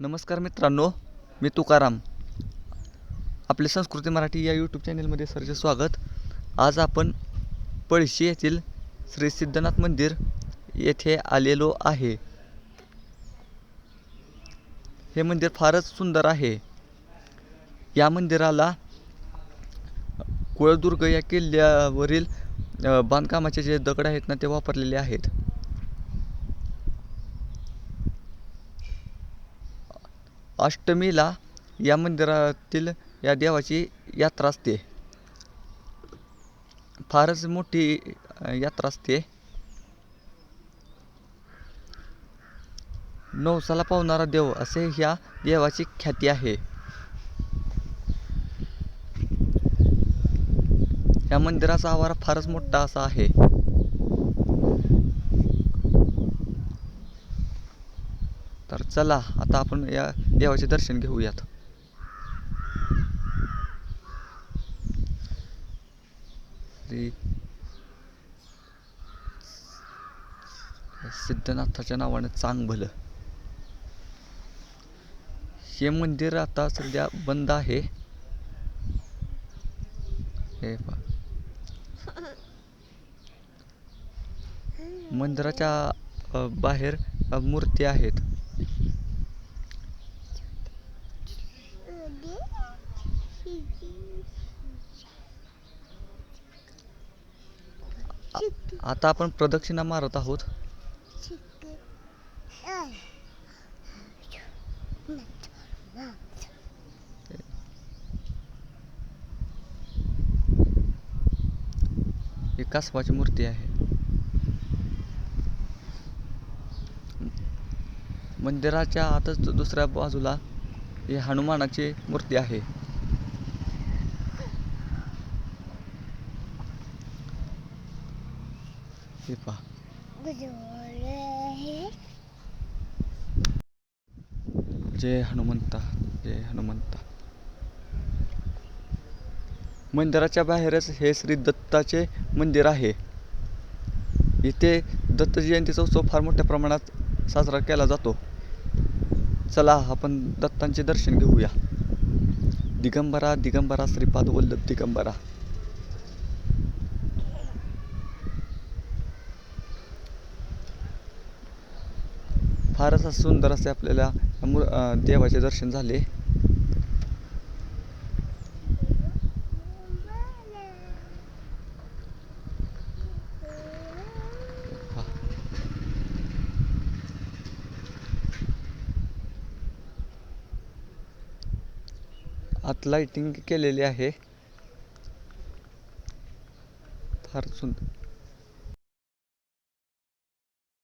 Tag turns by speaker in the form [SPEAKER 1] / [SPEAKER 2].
[SPEAKER 1] नमस्कार मित्रांनो, मी तुकाराम. आपले संस्कृती मराठी या यूट्यूब चॅनलमध्ये सरचे स्वागत. आज आपण पळशी येथील श्री सिद्धनाथ मंदिर येथे आलेलो आहे. हे मंदिर फारच सुंदर आहे. या मंदिराला कुळदुर्ग या किल्ल्यावरील बांधकामाचे जे दगड आहेत ना, ते वापरलेले आहेत. अष्टमीला या मंदिरातील या देवाची यात्रा असते. फारच मोठी यात्रा असते. नवसाला पावणारा देव असे ह्या देवाची ख्याती आहे. या मंदिराचा आवार फारच मोठा असा आहे. तर चला आता आपण या देवाचे दर्शन घेऊयात. श्री सिद्धनाथाच्या नावानं चांग भलं. हे मंदिर आता सध्या बंद आहे. हे मंदिराच्या बाहेर मूर्ती आहेत. आता आपण प्रदक्षिणा मारत आहोत. ही कासवाची मूर्ती आहे. मंदिराच्या आतच दुसऱ्या बाजूला ही हनुमानाची मूर्ती आहे. हे पहा. जय हनुमंता, जय हनुमंता. मंदिराच्या बाहेरच हे श्री दत्ताचे मंदिर आहे. इथे दत्त जयंतीचा उत्सव फार मोठ्या प्रमाणात साजरा केला जातो. चला आपण दत्तांचे दर्शन घेऊया. दिगंबरा दिगंबरा श्रीपाद वल्लभ दिगंबरा. फारच सुंदर असे आपल्याला देवाचे दर्शन झाले. आत लाइटिंग केलेली आहे. फार सुंदर.